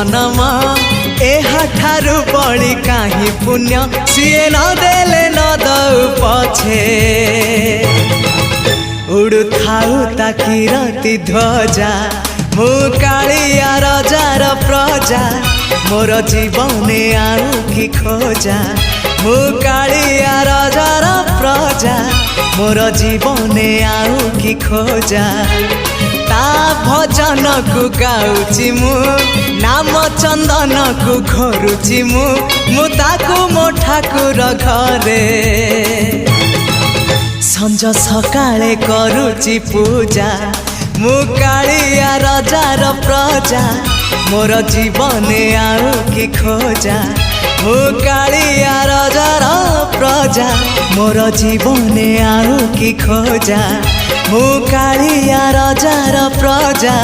जन्म एहाठारु बड़ी काहे पुण्य सीए न देले न दउ पछे उड़ुथाउ ताकि रति ध्वजा मु कालिया रजार प्रजा मोर जीवने आउ कि खोजा मु कालिया रजार प्रजा मोर जीवने आउ कि खोजा ता भजन को गाउची मु नाम चंदन को घरुची मु ताकू मो ठाकुर घरे संज सकाळे करुची पूजा मु कालिया रजार प्रजा मोर जीवने आउ कि खोजा मु कालिया रजार प्रजा मोर जीवने आउ कि खोजा मु कालिया रजार प्रजा।